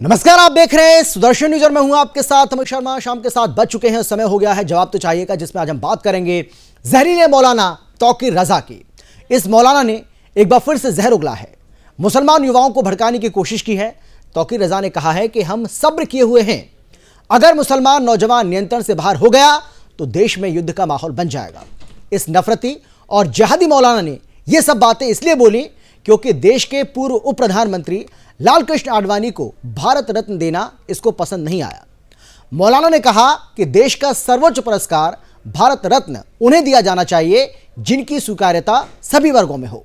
नमस्कार, आप देख रहे हैं सुदर्शन न्यूज और मैं हूं आपके साथ अमित शर्मा। शाम के 7 बज चुके हैं, समय हो गया है जवाब तो चाहिए का, जिसमें आज हम बात करेंगे जहरीले मौलाना तौकीर रजा की। इस मौलाना ने एक बार फिर से जहर उगला है, मुसलमान युवाओं को भड़काने की कोशिश की है। तौकीर रजा ने कहा है कि हम सब्र किए हुए हैं, अगर मुसलमान नौजवान नियंत्रण से बाहर हो गया तो देश में युद्ध का माहौल बन जाएगा। इस नफरती और जिहादी मौलाना ने यह सब बातें इसलिए बोली क्योंकि देश के पूर्व उप प्रधानमंत्री लाल कृष्ण आडवाणी को भारत रत्न देना इसको पसंद नहीं आया। मौलाना ने कहा कि देश का सर्वोच्च पुरस्कार भारत रत्न उन्हें दिया जाना चाहिए जिनकी स्वीकार्यता सभी वर्गों में हो।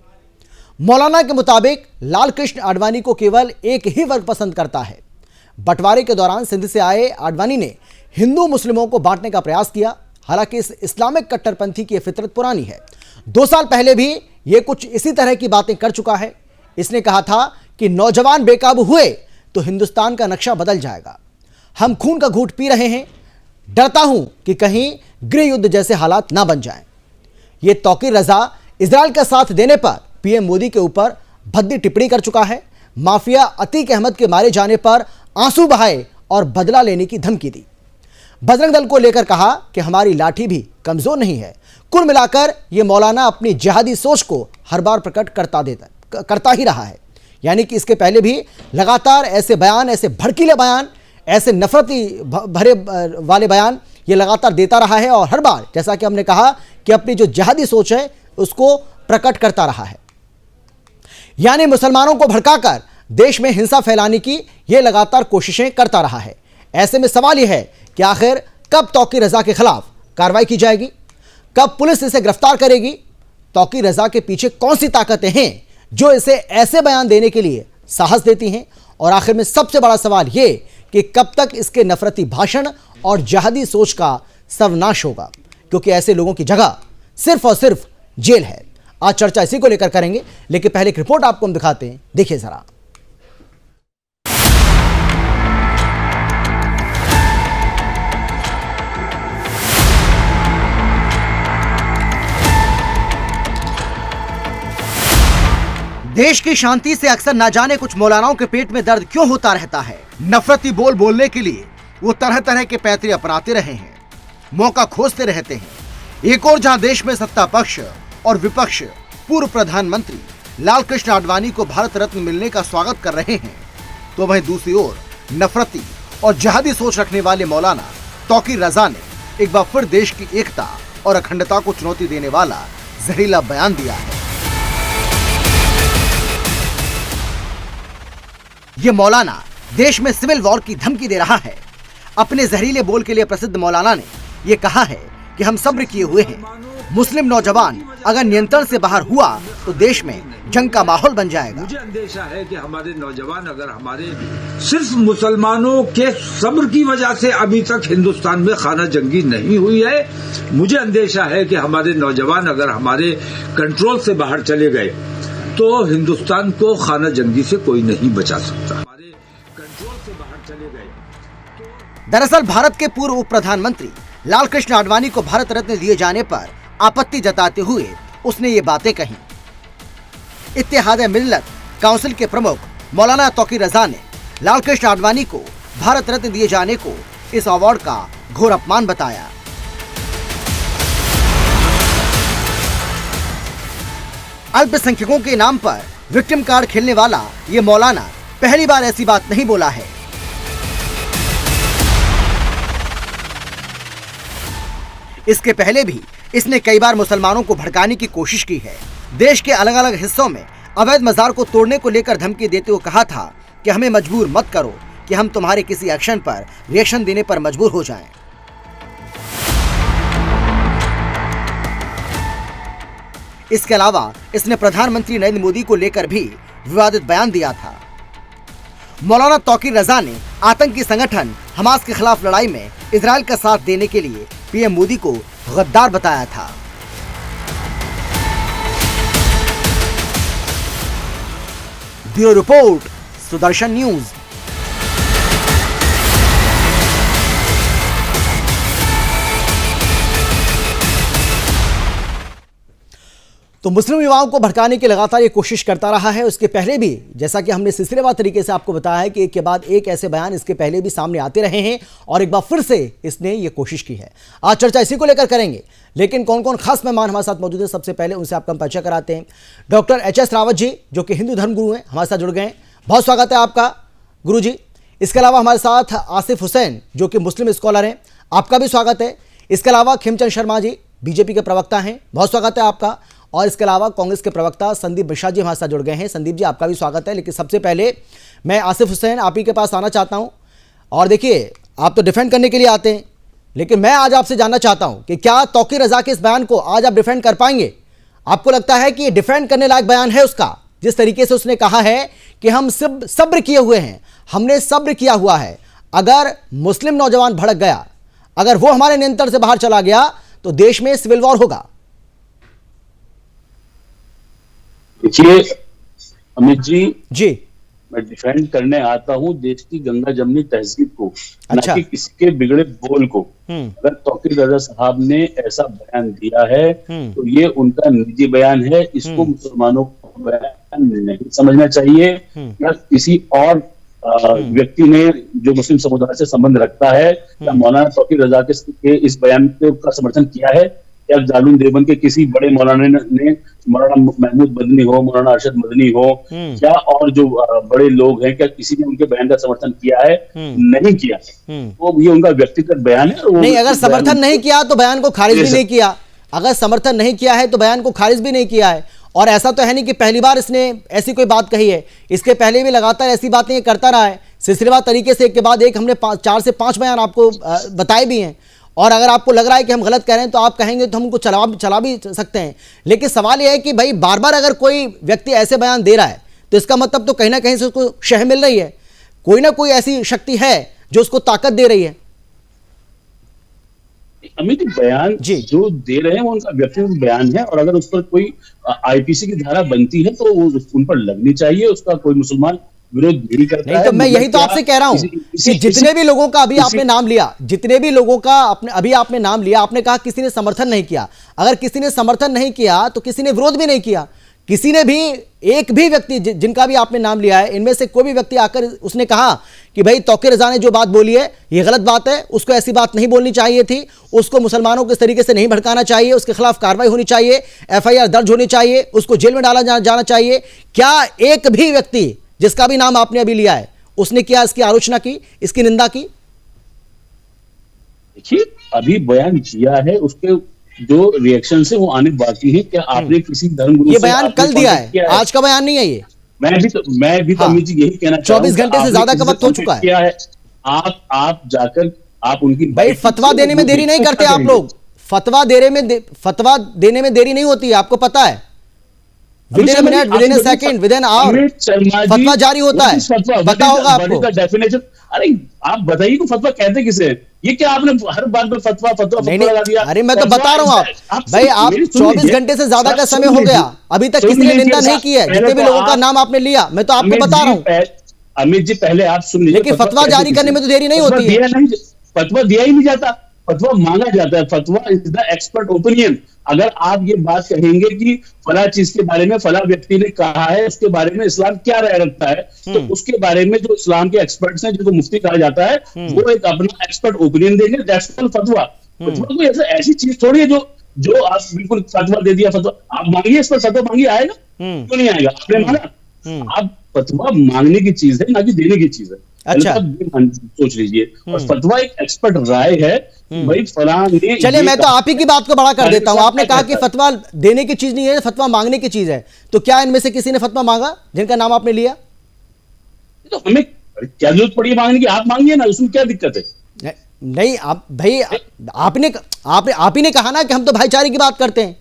मौलाना के मुताबिक लाल कृष्ण आडवाणी को केवल एक ही वर्ग पसंद करता है। बंटवारे के दौरान सिंध से आए आडवाणी ने हिंदू मुस्लिमों को बांटने का प्रयास किया। हालांकि इस इस्लामिक कट्टरपंथी की फितरत पुरानी है। 2 साल पहले भी यह कुछ इसी तरह की बातें कर चुका है। इसने कहा था कि नौजवान बेकाबू हुए तो हिंदुस्तान का नक्शा बदल जाएगा। हम खून का घूंट पी रहे हैं, डरता हूं कि कहीं गृह युद्ध जैसे हालात ना बन जाएं। यह तौकीर रजा इजराइल का साथ देने पर पीएम मोदी के ऊपर भद्दी टिप्पणी कर चुका है। माफिया अतीक अहमद के मारे जाने पर आंसू बहाए और बदला लेने की धमकी दी। बजरंग दल को लेकर कहा कि हमारी लाठी भी कमजोर नहीं है। कुल मिलाकर यह मौलाना अपनी जिहादी सोच को हर बार प्रकट करता ही रहा है। यानी कि इसके पहले भी लगातार ऐसे बयान, ऐसे भड़कीले बयान, ऐसे नफरती भरे वाले बयान ये लगातार देता रहा है और हर बार जैसा कि हमने कहा कि अपनी जो जिहादी सोच है उसको प्रकट करता रहा है। यानी मुसलमानों को भड़काकर देश में हिंसा फैलाने की ये लगातार कोशिशें करता रहा है। ऐसे में सवाल यह है कि आखिर कब तौकीर रजा के खिलाफ कार्रवाई की जाएगी, कब पुलिस इसे गिरफ्तार करेगी, तौकीर रजा के पीछे कौन सी ताकतें हैं जो इसे ऐसे बयान देने के लिए साहस देती हैं, और आखिर में सबसे बड़ा सवाल यह कि कब तक इसके नफरती भाषण और जिहादी सोच का सर्वनाश होगा, क्योंकि ऐसे लोगों की जगह सिर्फ और सिर्फ जेल है। आज चर्चा इसी को लेकर करेंगे, लेकिन पहले एक रिपोर्ट आपको हम दिखाते हैं, देखिए जरा। देश की शांति से अक्सर ना जाने कुछ मौलानाओं के पेट में दर्द क्यों होता रहता है। नफरती बोल बोलने के लिए वो तरह तरह के पैतरे अपनाते रहे हैं, मौका खोजते रहते हैं। एक और जहां देश में सत्ता पक्ष और विपक्ष पूर्व प्रधानमंत्री लाल कृष्ण आडवाणी को भारत रत्न मिलने का स्वागत कर रहे हैं, तो वहीं दूसरी ओर नफरती और जिहादी सोच रखने वाले मौलाना तौकीर रजा ने एक बार फिर देश की एकता और अखंडता को चुनौती देने वाला जहरीला बयान दिया है। ये मौलाना देश में सिविल वॉर की धमकी दे रहा है। अपने जहरीले बोल के लिए प्रसिद्ध मौलाना ने यह कहा है कि हम सब्र किए हुए हैं, मुस्लिम नौजवान अगर नियंत्रण से बाहर हुआ तो देश में जंग का माहौल बन जाएगा। मुझे अंदेशा है कि हमारे नौजवान अगर हमारे सिर्फ मुसलमानों के सब्र की वजह से अभी तक हिंदुस्तान में खाना जंगी नहीं हुई है, मुझे अंदेशा है कि हमारे नौजवान अगर हमारे कंट्रोल से बाहर चले गए तो हिंदुस्तान को खाना जंगी से कोई नहीं बचा सकता। हमारे कंट्रोल से बाहर चले गए। दरअसल भारत के पूर्व उप प्रधानमंत्री लाल कृष्ण आडवाणी को भारत रत्न दिए जाने पर आपत्ति जताते हुए उसने ये बातें कही। इत्तेहाद मिल्लत काउंसिल के प्रमुख मौलाना तौकीर रजा ने लाल कृष्ण आडवाणी को भारत रत्न दिए जाने को इस अवार्ड का घोर अपमान बताया। अल्पसंख्यकों के नाम पर विक्टिम कार्ड खेलने वाला ये मौलाना पहली बार ऐसी बात नहीं बोला है। इसके पहले भी इसने कई बार मुसलमानों को भड़काने की कोशिश की है। देश के अलग अलग हिस्सों में अवैध मजार को तोड़ने को लेकर धमकी देते हुए कहा था कि हमें मजबूर मत करो कि हम तुम्हारे किसी एक्शन पर रिएक्शन देने पर मजबूर हो जाएं। इसके अलावा इसने प्रधानमंत्री नरेंद्र मोदी को लेकर भी विवादित बयान दिया था। मौलाना तौकीर रजा ने आतंकी संगठन हमास के खिलाफ लड़ाई में इजराइल का साथ देने के लिए पीएम मोदी को गद्दार बताया था। Bureau report, Sudarshan news. तो मुस्लिम युवाओं को भड़काने की लगातार ये कोशिश करता रहा है। उसके पहले भी, जैसा कि हमने सिलसिलेवार तरीके से आपको बताया है कि एक के बाद एक ऐसे बयान इसके पहले भी सामने आते रहे हैं और एक बार फिर से इसने ये कोशिश की है। आज चर्चा इसी को लेकर करेंगे, लेकिन कौन कौन खास मेहमान हमारे साथ मौजूद है, सबसे पहले उनसे आपका परिचय कराते हैं। Doctor HS. रावत जी, जो कि हिंदू धर्म गुरु हैं, हमारे साथ जुड़ गए हैं। बहुत स्वागत है आपका गुरु जी। इसके अलावा हमारे साथ आसिफ हुसैन, जो कि मुस्लिम स्कॉलर हैं, आपका भी स्वागत है। इसके अलावा खेमचंद शर्मा जी, बीजेपी के प्रवक्ता हैं, बहुत स्वागत है आपका। और इसके अलावा कांग्रेस के प्रवक्ता संदीप मिश्रा जी हमारे साथ जुड़ गए हैं। संदीप जी, आपका भी स्वागत है। लेकिन सबसे पहले मैं आसिफ हुसैन आप ही के पास आना चाहता हूं। और देखिए, आप तो डिफेंड करने के लिए आते हैं, लेकिन मैं आज आपसे जानना चाहता हूं कि क्या तौकीर रजा के इस बयान को आज आप डिफेंड कर पाएंगे? आपको लगता है कि ये डिफेंड करने लायक बयान है उसका, जिस तरीके से उसने कहा है कि हम सब्र किए हुए हैं, हमने सब्र किया हुआ है, अगर मुस्लिम नौजवान भड़क गया, अगर वो हमारे नियंत्रण से बाहर चला गया तो देश में सिविल वॉर होगा? देखिए अमित जी, मैं मैं डिफेंड करने आता हूँ देश की गंगा जमनी तहजीब को, अच्छा। ना कि किसी के बिगड़े बोल को। अगर तौकीर रजा साहब ने ऐसा बयान दिया है तो ये उनका निजी बयान है, इसको मुसलमानों को बयान नहीं समझना चाहिए या किसी और व्यक्ति ने जो मुस्लिम समुदाय से संबंध रखता है या मौलाना तौकीर रजा के इस बयान का समर्थन किया है, या जालून देवबंद के किसी बड़े मौलाना ने, मौलाना महमूद मदनी हो, मौलाना अरशद मदनी हो, या और जो बड़े लोग हैं, क्या किसी ने उनके बयान का समर्थन किया है? नहीं किया। तो ये उनका व्यक्तिगत बयान है। नहीं, अगर समर्थन नहीं किया तो बयान को खारिज भी नहीं किया। अगर समर्थन नहीं किया है तो बयान को खारिज भी नहीं किया है। और ऐसा तो है नहीं कि पहली बार इसने ऐसी कोई बात कही है, इसके पहले भी लगातार ऐसी बातें करता रहा है। सिलसिलेवार तरीके से एक के बाद एक हमने 4 से 5 बयान आपको बताए भी हैं। और अगर आपको लग रहा है कि हम गलत कह रहे हैं तो आप कहेंगे तो हम उनको चला भी सकते हैं। लेकिन सवाल यह है कि भाई बार बार अगर कोई व्यक्ति ऐसे बयान दे रहा है तो इसका मतलब तो कहीं ना कहीं से उसको शह मिल रही है, कोई ना कोई ऐसी शक्ति है जो उसको ताकत दे रही है। अमित, बयान जो दे रहे हैं वो उनका व्यक्तिगत बयान है, और अगर उस पर कोई आईपीसी की धारा बनती है तो वो उन पर लगनी चाहिए। उसका कोई मुसलमान विरोध नहीं करता है। नहीं, तो मैं यही तो आपसे कह रहा हूं कि जितने भी लोगों का अभी आपने नाम लिया, जितने भी लोगों का अभी आपने नाम लिया, आपने कहा किसी ने समर्थन नहीं किया। अगर किसी ने समर्थन नहीं किया तो किसी ने विरोध भी नहीं किया। किसी ने भी, एक भी व्यक्ति जिनका भी आपने नाम लिया है, इनमें से कोई भी व्यक्ति आकर उसने कहा कि भाई तौकीर रजा ने जो बात बोली है ये गलत बात है, उसको ऐसी बात नहीं बोलनी चाहिए थी, उसको मुसलमानों को इस तरीके से नहीं भड़काना चाहिए, उसके खिलाफ कार्रवाई होनी चाहिए, एफआईआर दर्ज होनी चाहिए, उसको जेल में डाला जाना चाहिए? क्या एक भी व्यक्ति जिसका भी नाम आपने अभी लिया है उसने क्या इसकी आलोचना की, इसकी निंदा की? देखिए, अभी बयान दिया है, उसके जो रिएक्शन है वो आने बाकी है। क्या आपने किसी धर्मगुरु ये बयान कल दिया है, आज का बयान नहीं है ये। मैं भी तो अमित जी यही कहना चाहता हूं, 24 घंटे से ज्यादा का वक्त हो चुका है। आप जाकर आप उनकी भाई फतवा देने में देरी नहीं करते आप लोग। फतवा देने में देरी नहीं होती है, आपको पता है। Within minute, within second, within hour फतवा जारी होता है, पता होगा आपको। डेफिनेशन, अरे आप बताइए कि फतवा कहते किसे? ये क्या आपने हर बात में फतवा लगा दिया? अरे मैं तो बता रहा हूं भाई, आप 24 घंटे से ज्यादा का समय हो गया, अभी तक किसी ने निंदा नहीं की है। जितने भी लोगों का नाम आपने लिया, मैं तो आपको बता रहा हूं। अमित जी, पहले आप सुन लीजिए। लेकिन फतवा जारी करने में तो देरी नहीं होती है। फतवा दिया ही नहीं जाता, फतवा मांगा जाता है। फतवा इज द एक्सपर्ट ओपिनियन। अगर आप ये बात कहेंगे कि फला चीज के बारे में फला व्यक्ति ने कहा है, उसके बारे में इस्लाम क्या राय रखता है, तो उसके बारे में जो इस्लाम के एक्सपर्ट्स हैं, जिनको मुफ्ती कहा जाता है, वो एक अपना एक्सपर्ट ओपिनियन देंगे। दैट्स कॉल्ड फतवा। फतवा कोई ऐसी चीज थोड़ी है जो आप बिल्कुल फतवा दे दिया। फतवा आप मांगिए, इस पर फतवा मांगिए, आएगा? क्यों नहीं आएगा? आपने मांगा। आप फतवा मांगने की चीज है, ना कि देने की चीज है। अच्छा, सोच लीजिए। और फतवा एक एक्सपर्ट राय है, भाई फलां ने। चलिए, मैं तो आप ही की बात को बड़ा कर देता हूं। आपने कहा कि फतवा देने की चीज नहीं है, फतवा मांगने की चीज है। तो क्या इनमें से किसी ने फतवा मांगा जिनका नाम आपने लिया? तो हमें क्या जरूरत पड़ी मांगने की? आप मांगिए ना, उसमें क्या दिक्कत है? नहीं, आप भाई आप ही ने कहा ना कि हम तो भाईचारे की बात करते हैं,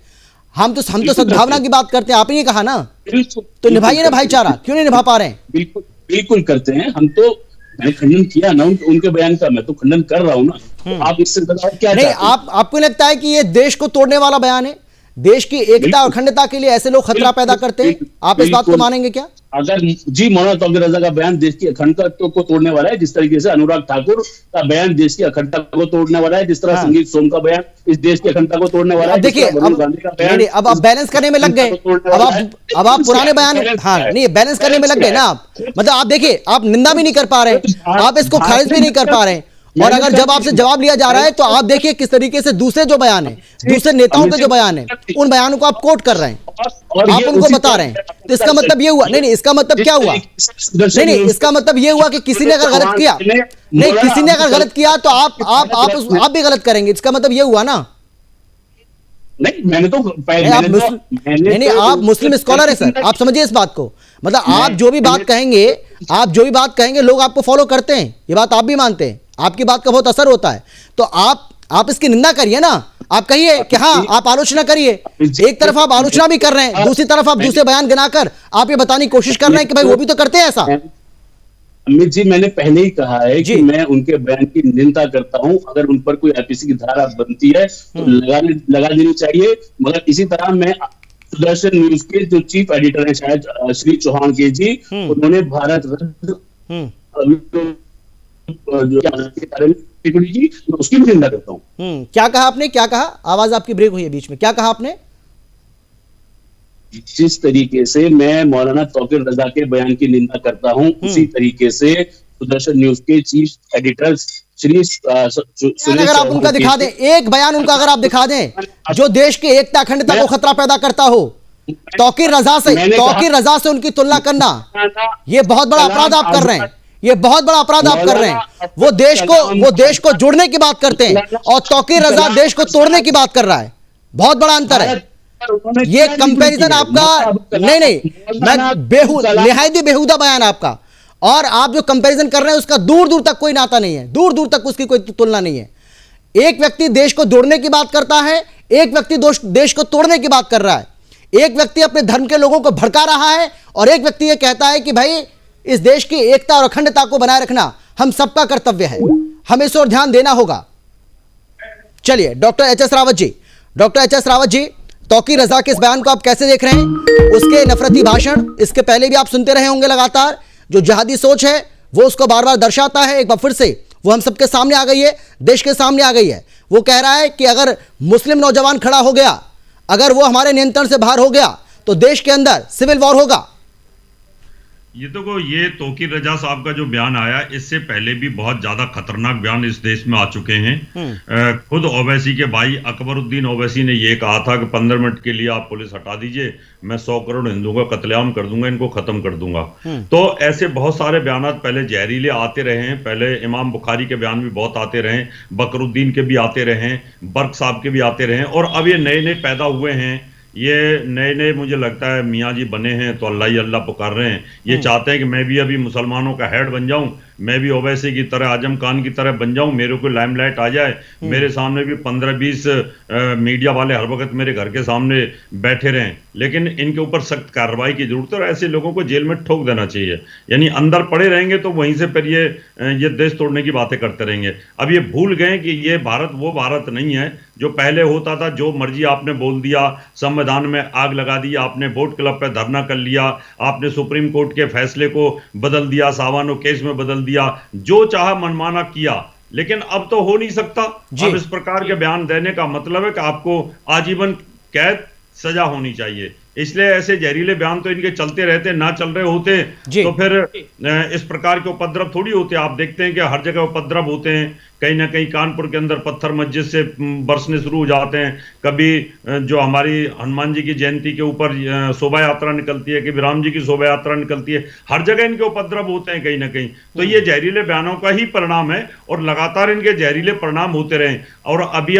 हम तो सद्भावना की बात करते हैं। आप ही ने कहा ना, तो निभाइए ना भाईचारा। क्यों नहीं निभा पा रहे हैं? बिल्कुल करते हैं हम तो। मैंने खंडन किया ना उनके बयान का, मैं तो खंडन कर रहा हूं ना। तो आप इससे बताओ क्या नहीं, आपको लगता है कि ये देश को तोड़ने वाला बयान है? देश की एकता और अखंडता के लिए ऐसे लोग खतरा पैदा करते हैं, आप इस बात को मानेंगे क्या? अगर जी मौलाना तौकीर रजा का बयान देश की अखंडता को तोड़ने वाला है, जिस तरीके से अनुराग ठाकुर का बयान देश की अखंडता को तोड़ने वाला है, जिस तरह संगीत सोम का बयान इस देश की अखंडता को तोड़ने वाला है। देखिए अब आप बैलेंस करने में लग गए, अब आप पुराने बयान, हाँ नहीं बैलेंस करने में लग गए ना आप, मतलब आप देखिए आप निंदा भी नहीं कर पा रहे, आप इसको खारिज भी नहीं कर पा रहे, और अगर जब आपसे जवाब लिया जा रहा है तो आप देखिए किस तरीके से दूसरे जो बयान है, दूसरे नेताओं के जो बयान है, उन बयानों को आप कोट कर रहे हैं, आप उनको बता रहे हैं। तो इसका मतलब ये हुआ, नहीं इसका मतलब क्या हुआ, नहीं इसका मतलब ये हुआ कि किसी ने अगर गलत किया, नहीं किसी ने अगर गलत किया तो आप भी गलत करेंगे, इसका मतलब ये हुआ ना। नहीं मैंने तो नहीं आप मुस्लिम स्कॉलर है सर, आप समझिए इस बात को, मतलब आप जो भी बात कहेंगे लोग आपको फॉलो करते हैं, ये बात आप भी मानते हैं, आपकी बात का बहुत असर होता है, तो आप इसकी निंदा करिए ना, आप कहिए कि हाँ आप आलोचना करिए, एक तरफ आप आलोचना भी कर रहे हैं, दूसरी तरफ आप दूसरे बयान गिनाकर आप ये बताने की कोशिश कर रहे हैं कि भाई वो भी तो करते हैं ऐसा। अमित जी मैंने पहले ही कहा है कि मैं उनके बयान की निंदा करता हूं, अगर उन पर कोई आईपीसी की धारा बनती है तो लगा देनी चाहिए, मगर इसी तरह मैं सुदर्शन न्यूज के जो चीफ एडिटर हैं शायद श्री चौहान के जी, उन्होंने भारत जी उसकी भी निंदा करता हूँ। क्या कहा आपने, क्या कहा, आवाज आपकी ब्रेक हुई है बीच में, क्या कहा आपने? जिस तरीके से मैं मौलाना तौकीर रजा के बयान की निंदा करता हूं, उसी तरीके से सुदर्शन न्यूज के चीफ एडिटर श्री अगर आप उनका दिखा दें, एक बयान उनका अगर आप दिखा दें जो देश की एकता अखंडता को खतरा पैदा करता हो, तौकीर रजा से उनकी तुलना करना ये बहुत बड़ा अपराध आप कर रहे हैं, ये बहुत बड़ा अपराध आप कर रहे हैं। वो देश को जोड़ने की बात करते हैं और तौकीर रजा देश को तोड़ने की बात कर रहा है, बहुत बड़ा अंतर है। ये कंपैरिजन आपका नहीं निहायती बेहुदा बयान आपका, और आप जो कंपैरिजन कर रहे हैं उसका दूर दूर तक कोई नाता नहीं है, दूर दूर तक उसकी कोई तुलना नहीं है। एक व्यक्ति देश को जोड़ने की बात करता है, एक व्यक्ति देश को तोड़ने की बात कर रहा है, एक व्यक्ति अपने धर्म के लोगों को भड़का रहा है और एक व्यक्ति ये कहता है कि भाई इस देश की एकता और अखंडता को बनाए रखना हम सबका कर्तव्य है, हमें इस ओर ध्यान देना होगा। चलिए डॉक्टर एच.एस. रावत जी, तौकीर रजा के इस बयान को आप कैसे देख रहे हैं? उसके नफरती भाषण इसके पहले भी आप सुनते रहे होंगे लगातार, जो जिहादी सोच है वो उसको बार बार दर्शाता है, एक बार फिर से वो हम सबके सामने आ गई है, देश के सामने आ गई है। वो कह रहा है कि अगर मुस्लिम नौजवान खड़ा हो गया, अगर वो हमारे नियंत्रण से बाहर हो गया तो देश के अंदर सिविल वॉर होगा। ये तौकीर रजा साहब का जो बयान आया, इससे पहले भी बहुत ज्यादा खतरनाक बयान इस देश में आ चुके हैं। खुद ओवैसी के भाई अकबरुद्दीन ओवैसी ने ये कहा था कि 15 मिनट के लिए आप पुलिस हटा दीजिए, मैं 100 करोड़ हिंदुओं का कत्लेआम कर दूंगा, इनको खत्म कर दूंगा। तो ऐसे बहुत सारे बयान पहले जहरीले आते रहे हैं, पहले इमाम बुखारी के बयान भी बहुत आते रहे, बकरुद्दीन के भी आते रहे, बर्क साहब के भी आते रहे, और अब ये नए नए पैदा हुए हैं, ये नए मुझे लगता है मियाँ जी बने हैं तो अल्लाह ही अल्लाह पुकार रहे हैं। ये चाहते हैं कि मैं भी अभी मुसलमानों का हेड बन जाऊं, मैं भी ओवैसी की तरह, आजम खान की तरह बन जाऊं, मेरे को लाइमलाइट आ जाए, मेरे सामने भी 15-20 मीडिया वाले हर वक्त मेरे घर के सामने बैठे रहें। लेकिन इनके ऊपर सख्त कार्रवाई की जरूरत है और ऐसे लोगों को जेल में ठोक देना चाहिए। यानी अंदर पड़े रहेंगे तो वहीं से फिर ये देश तोड़ने की बातें करते रहेंगे। अब ये भूल गए कि ये भारत वो भारत नहीं है जो पहले होता था, जो मर्जी आपने बोल दिया, संविधान में आग लगा दी, आपने वोट क्लब पे धरना कर लिया, आपने सुप्रीम कोर्ट के फैसले को बदल दिया, सावानो केस में बदल दिया, जो चाहा मनमाना किया। लेकिन अब तो हो नहीं सकता। अब इस प्रकार के बयान देने का मतलब है कि आपको आजीवन कैद सजा होनी चाहिए। इसलिए ऐसे जहरीले बयान तो इनके चलते रहते, ना चल रहे होते तो फिर इस प्रकार के उपद्रव थोड़ी होते। आप देखते हैं कि हर जगह उपद्रव होते हैं, कहीं ना कहीं कानपुर के अंदर पत्थर मस्जिद से बरसने शुरू हो जाते हैं, कभी जो हमारी हनुमान जी की जयंती के ऊपर शोभा यात्रा निकलती है, कभी राम जी की शोभा यात्रा निकलती है, हर जगह इनके उपद्रव होते हैं कहीं ना कहीं। तो ये जहरीले बयानों का ही परिणाम है और लगातार इनके जहरीले परिणाम होते रहे। और अभी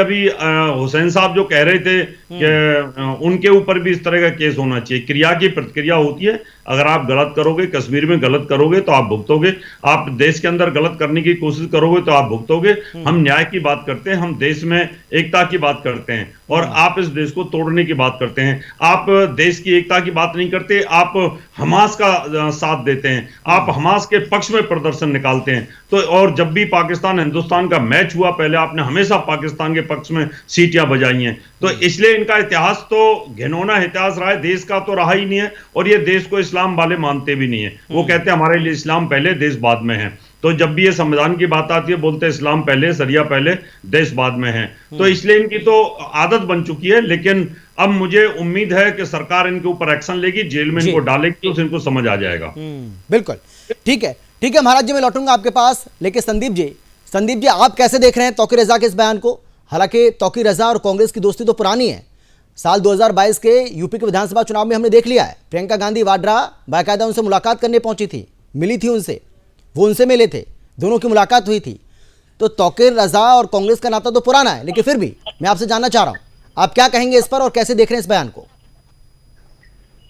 हुसैन साहब जो कह रहे थे कि उनके ऊपर भी इस तरह का केस होना चाहिए। क्रिया की प्रतिक्रिया होती है, अगर आप गलत करोगे, कश्मीर में गलत करोगे तो आप भुगतोगे, आप देश के अंदर गलत करने की कोशिश करोगे तो आप भुगतोगे। समझे। हम न्याय की बात करते हैं, हम देश में एकता की बात करते हैं, और आप इस देश को तोड़ने की बात करते हैं। आप देश की एकता की बात नहीं करते, आप हमास का साथ देते हैं, आप हमास के पक्ष में प्रदर्शन निकालते हैं। तो और जब भी पाकिस्तान हिंदुस्तान का मैच हुआ, पहले आपने हमेशा पाकिस्तान के पक्ष में सीटियां बजाई हैं। तो इसलिए इनका इतिहास तो घिनौना इतिहास रहा है, देश का तो रहा ही नहीं है। और ये देश को इस्लाम वाले मानते भी नहीं है, वो कहते हैं हमारे लिए इस्लाम पहले देश बाद में है। तो जब भी ये संविधान की बात आती है, बोलते हैं इस्लाम पहले, शरिया पहले, देश बाद में है। तो इसलिए इनकी तो आदत बन चुकी है। लेकिन अब मुझे उम्मीद है कि सरकार इनके ऊपर एक्शन लेगी, जेल में इनको डालेगी, तो इनको समझ आ जाएगा। बिल्कुल ठीक है, ठीक है महाराज जी, मैं लौटूंगा आपके पास। लेकिन संदीप जी आप कैसे देख रहे हैं तौकीर रजा के इस बयान को? हालांकि तौकीर रजा और कांग्रेस की दोस्ती तो पुरानी है, साल 2022 के यूपी के विधानसभा चुनाव में हमने देख लिया है। प्रियंका गांधी वाड्रा बाकायदा उनसे मुलाकात करने पहुंची थी, मिली थी उनसे, वो उनसे मिले थे, दोनों की मुलाकात हुई थी। तो तौकीर रजा और कांग्रेस का नाता तो पुराना है, लेकिन फिर भी मैं आपसे जानना चाह रहा हूं, आप क्या कहेंगे इस पर और कैसे देख रहे हैं इस बयान को?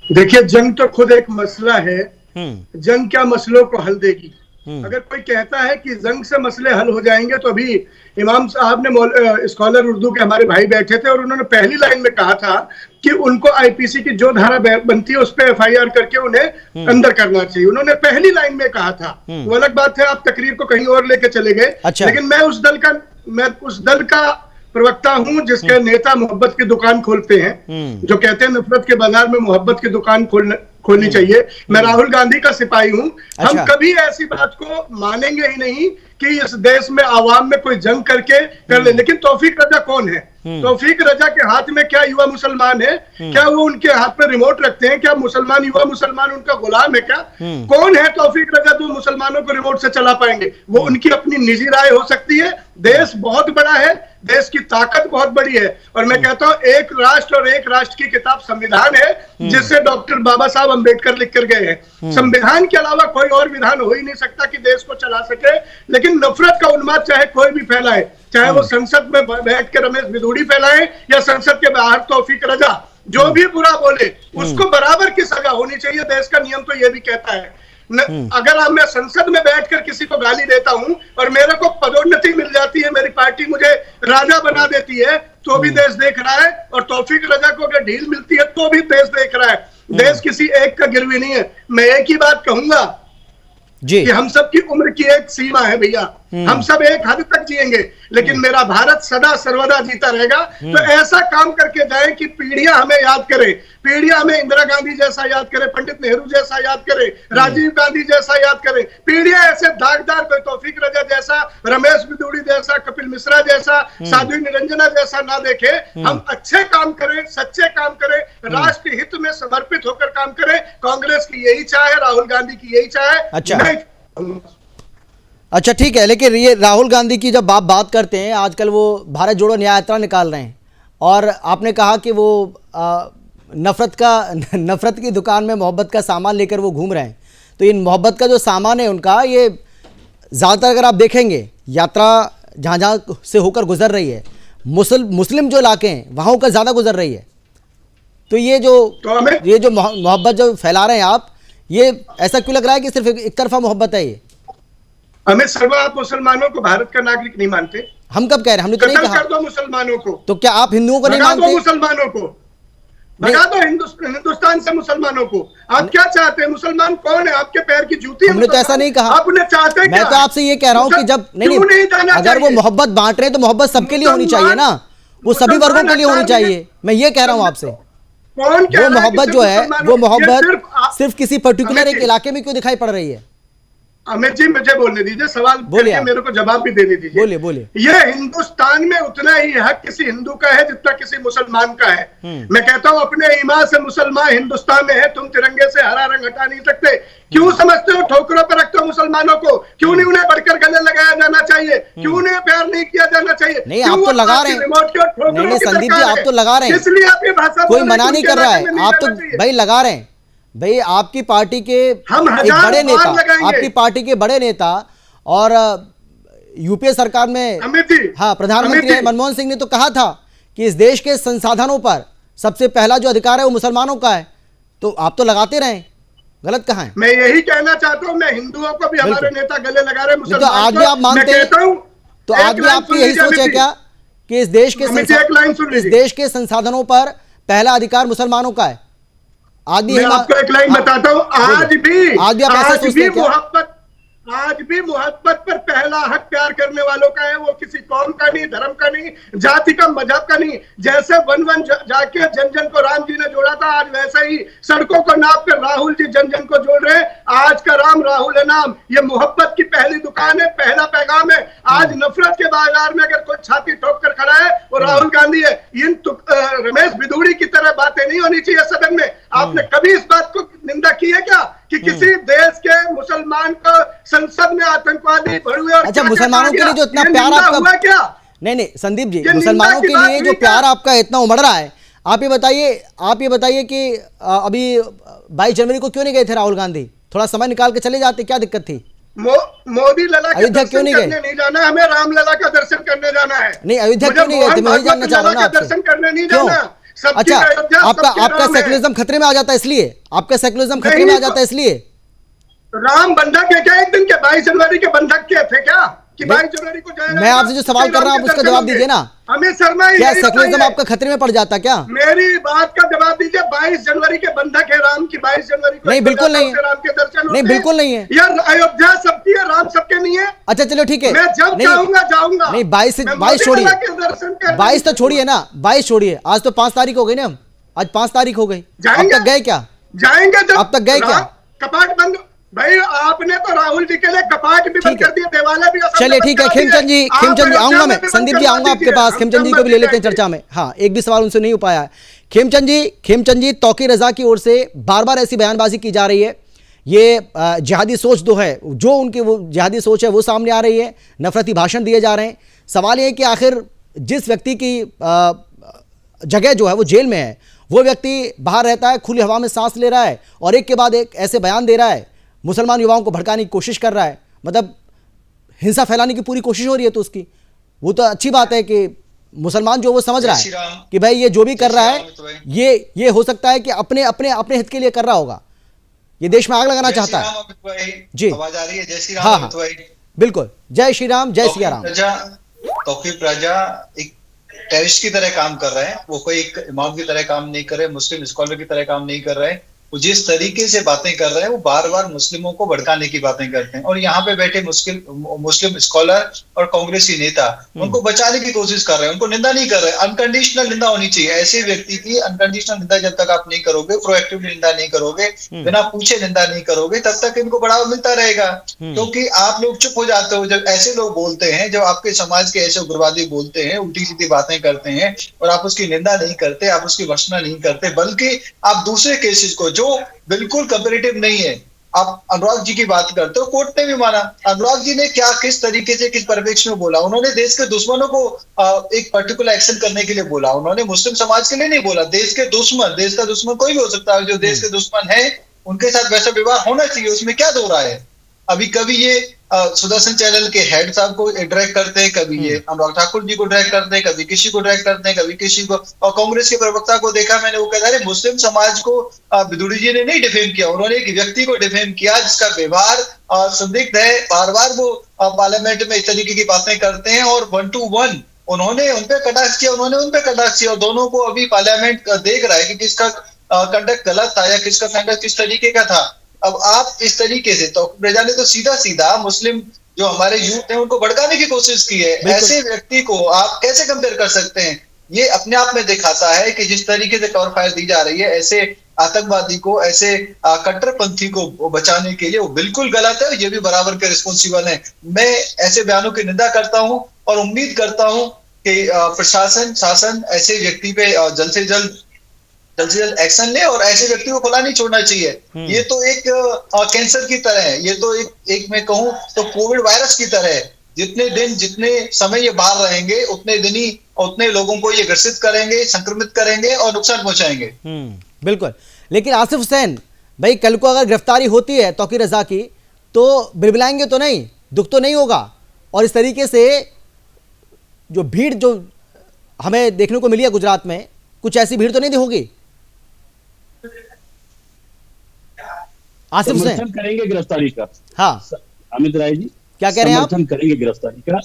देखिए, जंग तो खुद एक मसला है, जंग क्या मसलों को हल देगी? अगर कोई कहता है कि जंग से मसले हल हो जाएंगे, तो अभी इमाम साहब ने, स्कॉलर उर्दू के हमारे भाई बैठे थे, और उन्होंने पहली लाइन में कहा था कि उनको आईपीसी की जो धारा बनती है उस पर FIR करके उन्हें अंदर करना चाहिए। उन्होंने पहली लाइन में कहा था। वो अलग बात है, आप तकरीर को कहीं और लेके चले गए। अच्छा। लेकिन मैं उस दल का प्रवक्ता हूं जिसके नेता मोहब्बत की दुकान खोलते हैं, जो कहते हैं नफरत के बाजार में मोहब्बत की दुकान खोलनी चाहिए। मैं राहुल गांधी का सिपाही हूं। अच्छा। हम कभी ऐसी बात को मानेंगे ही नहीं कि इस देश में आवाम में कोई जंग करके कर ले। लेकिन तौफीक रजा कौन है? तौफीक रजा के हाथ में क्या युवा मुसलमान है? क्या वो उनके हाथ में रिमोट रखते हैं? क्या मुसलमान, युवा मुसलमान उनका गुलाम है क्या? कौन है तौफीक रजा जो मुसलमानों को रिमोट से चला पाएंगे? वो उनकी अपनी निजी राय हो सकती है। देश बहुत बड़ा है, देश की ताकत बहुत बड़ी है, और मैं कहता हूं एक राष्ट्र और एक राष्ट्र की किताब संविधान है, जिससे डॉक्टर बाबा साहब अंबेडकर लिख कर गए हैं। संविधान के अलावा कोई और विधान हो ही नहीं सकता कि देश को चला सके। लेकिन नफरत का उन्माद चाहे कोई भी फैलाए, चाहे वो संसद में बैठ के रमेश बिधूड़ी फैलाए या संसद के बाहर तौफीक रजा, जो भी बुरा बोले उसको बराबर की सजा होनी चाहिए। देश का नियम तो ये भी कहता है। अगर मैं संसद में बैठकर किसी को गाली देता हूं और मेरे को पदोन्नति मिल जाती है, मेरी पार्टी मुझे राजा बना देती है, तो भी देश देख रहा है। और तौफीक रजा को अगर ढील मिलती है तो भी देश देख रहा है। देश किसी एक का गिरवी नहीं है। मैं एक ही बात कहूंगा कि हम सब की उम्र की एक सीमा है भैया, हम सब एक हद तक जिएंगे, लेकिन मेरा भारत सदा सर्वदा जीता रहेगा। तो ऐसा काम करके जाए कि पीढ़ियां हमें याद करे, पीढ़ियां हमें इंदिरा गांधी जैसा याद करे, पंडित नेहरू जैसा याद करे, राजीव गांधी जैसा याद करे। पीढ़ियां ऐसे दागदार, कोई तौफीक रजा जैसा, रमेश बिधूड़ी जैसा, कपिल मिश्रा जैसा, साध्वी निरंजना जैसा ना देखे। हम अच्छे काम करें, सच्चे काम करें, राष्ट्र हित में समर्पित होकर काम करें। कांग्रेस की यही चाह है, राहुल गांधी की यही चाह है। अच्छा ठीक है, लेकिन ये राहुल गांधी की जब आप बात करते हैं, आजकल वो भारत जोड़ो न्याय यात्रा निकाल रहे हैं, और आपने कहा कि वो नफरत की दुकान में मोहब्बत का सामान लेकर वो घूम रहे हैं। तो इन मोहब्बत का जो सामान है उनका, ये ज़्यादातर अगर आप देखेंगे यात्रा जहाँ जहाँ से होकर गुजर रही है, मुस्लिम जो इलाके हैं वहाँ होकर ज़्यादा गुजर रही है। तो ये जो मोहब्बत जो फैला रहे हैं आप, ये ऐसा क्यों लग रहा है कि सिर्फ एक तरफा मोहब्बत है? ये अमित शर्मा, आप मुसलमानों को भारत का नागरिक नहीं मानते? हम कब कह रहे हैं? हमने तो नहीं कहा। कर दो मुसलमानों को। तो क्या आप हिंदुओं को नहीं मानते? मुसलमानों को भगा दो, हिंदुस्तान से मुसलमानों को। आप क्या चाहते हैं? मुसलमान कौन है? आपके पैर की जूती है? हमने तो ऐसा नहीं कहा। आपने चाहते मैं तो आपसे ये कह रहा हूँ कि जब नहीं, अगर वो मोहब्बत बांट रहे हैं तो मोहब्बत सबके लिए होनी चाहिए ना, वो सभी वर्गों के लिए होनी चाहिए। मैं ये कह रहा हूँ आपसे, वो मोहब्बत जो है, वो मोहब्बत सिर्फ किसी पर्टिकुलर एक इलाके में क्यों दिखाई पड़ रही है? अमित जी, मुझे बोलने दीजिए, सवाल बोलिए, मेरे को जवाब भी देने दीजिए। बोलिए। ये हिंदुस्तान में उतना ही हक किसी हिंदू का है जितना किसी मुसलमान का है। मैं कहता हूँ अपने ईमान से मुसलमान हिंदुस्तान में है, तुम तिरंगे से हरा रंग हटा नहीं सकते। क्यों समझते हो ठोकरों पर रखते हो मुसलमानों को? क्यों नहीं उन्हें बढ़कर गले लगाया जाना चाहिए? क्यों उन्हें प्यार नहीं किया जाना चाहिए? नहीं, आप तो लगा रहे हैं। नहीं संदीप जी, आप तो लगा रहे हैं, इसलिए आप ये भाषा कोई मना नहीं कर रहा है, आप तो भाई लगा रहे हैं। भाई आपकी पार्टी के एक बड़े नेता, आपकी पार्टी के बड़े नेता और यूपीए सरकार में प्रधानमंत्री मनमोहन सिंह ने तो कहा था कि इस देश के संसाधनों पर सबसे पहला जो अधिकार है वो मुसलमानों का है। तो आप तो लगाते रहे, गलत कहाँ है? मैं यही कहना चाहता हूँ, मैं हिंदुओं को भी हमारे नेता गले लगा रहे, तो आज भी आप मानते हैं, तो एक आज भी लाइन आपकी सुन यही लीजिए सोच है अमित क्या कि इस देश के अमित जी, एक लाइन सुन इस लीजिए। देश के संसाधनों पर पहला अधिकार मुसलमानों का है? आज भी मैं यही आपको एक लाइन हाँ, बताता हूँ, बोलिए। आज भी आप ऐसा सोचते हैं क्या? आज भी मोहब्बत पर पहला हक प्यार करने वालों का है। वो किसी कौम का नहीं, धर्म का नहीं, जाति का, मजहब का नहीं। जैसे वन वन जाके जन जन को राम जी ने जोड़ा था, आज वैसे ही सड़कों को नाप कर राहुल जी जन जन को जोड़ रहे हैं। आज का राम राहुल है नाम। ये मोहब्बत की पहली दुकान है, पहला पैगाम है। आज नफरत के बाजार में अगर कोई छाती ठोक कर खड़ा है वो राहुल गांधी है। इन रमेश भिदुड़ी की तरह बातें नहीं होनी चाहिए सदन में। आपने कभी इस बात को निंदा की है क्या कि किसी देश के मुसलमान को संसद में आतंकवादी भड़ुए और अच्छा, क्या-क्या मुसलमानों के कहा लिए जो इतना गया? ये प्यार निंदा आपका हुआ क्या? नहीं संदीप जी, ये मुसलमानों निंदा की के बात लिए जो हुई क्या? प्यार आपका इतना उमड़ रहा है, आप ये बताइए कि अभी 22 जनवरी को क्यों नहीं गए थे राहुल गांधी? थोड़ा समय निकाल के चले जाते, क्या दिक्कत थी? मोदी लला के अयोध्या क्यों दर्शन नहीं गए? करने नहीं जाना, हमें राम लला का दर्शन करने जाना है। नहीं, अयोध्या मुझे क्यों नहीं गए थे? मोहन मैं वही जानना भागवत चाह रहा हूँ लला ना का आपसे। दर्शन करने नहीं क्यों? जाना। सबकी अच्छा, अयोध्या, आपका सबकी आपका राम है। सेकुलरिज्म खतरे में आ जाता है इसलिए? आपका सेकुलरिज्म खतरे नहीं, में आ जाता है इसलिए? राम बंधक है क्या? एक दिन के 22 जनवरी के बंधक के थे क्या कि नहीं, 22 जनवरी को जाएगा? मैं आपसे जो सवाल कर रहा हूं आप उसका जवाब दीजिए ना। अमित शर्मा, क्या यही सेकुलरिज्म बताइए। आपका खतरे में पड़ जाता क्या? मेरी बात का जवाब दीजिए। 22 जनवरी के बंधक है राम की, 22 जनवरी को नहीं, बिल्कुल नहीं है। राम के दर्शन नहीं, होते हैं। बिल्कुल नहीं है। यार अयोध्या सबकी है, राम सबके नहीं है। अच्छा चलो ठीक है, मैं जब नहीं जाऊंगा नहीं 22 मैं 22 मोदी छोड़िए, लला के दर्शन करने 22 तो छोड़िए ना, 22 छोड़िए, आज तो 5 तारीख हो गई ना, हम आज 5 तारीख हो गई, अब जाएंगे? तक गए क्या? जाएंगे जब अब तक गए क्या? कपाट बंद। भाई आपने तो राहुल जी के लिए कपाट भी बंद ठीक है। कर दिए, देवालय भी असल में चलिए बंद ठीक है, करा दिए। खेमचंद जी आप आऊंगा मैं, अयोध्या में संदीप जी बंद आऊंगा करवा आपके पास, दीजिए। खेमचंद जी हम को भी ले लेते हैं बैठे। चर्चा में। हाँ, एक भी सवाल उनसे नहीं हो पाया है। खेमचंद जी तौकीर रजा की ओर से बार बार ऐसी बयानबाजी की जा रही है, ये जिहादी सोच जो है, जो उनकी वो जिहादी सोच है वो सामने आ रही है, नफरती भाषण दिए जा रहे हैं। सवाल ये है कि आखिर जिस व्यक्ति की जगह जो है वो जेल में है, वो व्यक्ति बाहर रहता है, खुली हवा में सांस ले रहा है और एक के बाद एक ऐसे बयान दे रहा है, मुसलमान युवाओं को भड़काने की कोशिश कर रहा है, मतलब हिंसा फैलाने की पूरी कोशिश हो रही है। तो उसकी वो तो अच्छी बात है कि मुसलमान जो वो समझ रहा है कि भाई ये जो भी कर रहा है ये हो सकता है कि अपने अपने अपने हित के लिए कर रहा होगा, ये देश में आग लगाना चाहता है। जी, आवाज आ रही है? जय श्री राम। हाँ, बिल्कुल, जय श्री राम, जय सिया राम। तौकीर राजा एक टेररिस्ट की तरह काम कर रहे हैं। वो कोई एक इमाम की तरह काम नहीं कर रहे, मुस्लिम स्कॉलर की तरह काम नहीं कर रहे। वो जिस तरीके से बातें कर रहे हैं वो बार बार मुस्लिमों को भड़काने की बातें करते हैं। और यहाँ पे बैठे मुस्लिम स्कॉलर और कांग्रेसी नेता उनको बचाने की कोशिश कर रहे हैं, उनको निंदा नहीं कर रहे। अनकंडीशनल निंदा होनी चाहिए। ऐसे व्यक्ति की अनकंडीशनल निंदा जब तक आप नहीं करोगे, प्रोएक्टिवली निंदा नहीं करोगे, बिना पूछे निंदा नहीं करोगे, तब तक इनको बढ़ावा मिलता रहेगा। क्योंकि आप लोग चुप हो जाते हो जब ऐसे लोग बोलते हैं, जब आपके समाज के ऐसे उग्रवादी बोलते हैं, उल्टी सीधी बातें करते हैं और आप उसकी निंदा नहीं करते, आप उसकी भर्त्सना नहीं करते, बल्कि आप दूसरे केसेस को जो बिल्कुल कंपैरेटिव नहीं है, आप अनुराग जी की बात करते हो। कोर्ट ने भी माना। अनुराग जी ने क्या, किस तरीके से, किस परिप्रेक्ष्य में बोला। उन्होंने देश के दुश्मनों को एक पर्टिकुलर एक्शन करने के लिए बोला। उन्होंने मुस्लिम समाज के लिए नहीं बोला। देश के दुश्मन, देश का दुश्मन कोई भी हो सकता है, जो देश के दुश्मन है उनके साथ वैसा व्यवहार होना चाहिए, उसमें क्या दो राय है। अभी कभी ये सुदर्शन चैनल के हेड साहब को ड्रैग करते हैं, कभी ये अनुराग ठाकुर जी को ड्रैग करते हैं, कभी किसी को ड्रैग करते हैं, कभी किसी को। और कांग्रेस के प्रवक्ता को देखा मैंने, वो कहता है मुस्लिम समाज को भिदुड़ी जी ने नहीं डिफेम किया, उन्होंने एक व्यक्ति को डिफेम किया जिसका व्यवहार संदिग्ध है। बार बार वो पार्लियामेंट में इस तरीके की बातें करते हैं और 1 to 1 उन्होंने उनपे कटाक्ष किया, उन्होंने उनपे कटाक्ष किया। और दोनों को अभी पार्लियामेंट देख रहा है कि किसका कंडक्ट गलत था या किसका कंडक्ट किस तरीके का था। अब आप इस तरीके से, तो प्रजा ने तो सीधा सीधा मुस्लिम जो हमारे यूथ हैं उनको भड़काने की कोशिश की है। ऐसे व्यक्ति को आप कैसे कंपेयर कर सकते हैं? ये अपने आप में दिखाता है कि जिस तरीके से कवर फायर दी जा रही है, ऐसे आतंकवादी को, ऐसे कट्टरपंथी को बचाने के लिए वो बिल्कुल गलत है। ये भी बराबर के रिस्पॉन्सिबल है। मैं ऐसे बयानों की निंदा करता हूं और उम्मीद करता हूं कि प्रशासन, शासन ऐसे व्यक्ति पे जल्द से जल्द एक्शन ले और ऐसे व्यक्ति को खुला नहीं छोड़ना चाहिए। ये तो एक कैंसर की तरह है, ये तो एक मैं कहूं तो कोविड वायरस की तरह है। जितने दिन, जितने समय ये बाहर रहेंगे, उतने दिन ही उतने लोगों को ये ग्रसित करेंगे, संक्रमित करेंगे और नुकसान पहुंचाएंगे। बिल्कुल। लेकिन आसिफ हुसैन भाई, कल को अगर गिरफ्तारी होती है तौकीर रजा की, तो बिलबिलाएंगे तो नहीं, दुख तो नहीं होगा? और इस तरीके से जो भीड़ जो हमें देखने को मिली है गुजरात में, कुछ ऐसी भीड़ तो नहीं होगी? आसिफ हुसैन समर्थन करेंगे गिरफ्तारी का। हाँ, अमित राय जी क्या कह रहे हैं आप? समर्थन करेंगे गिरफ्तारी का।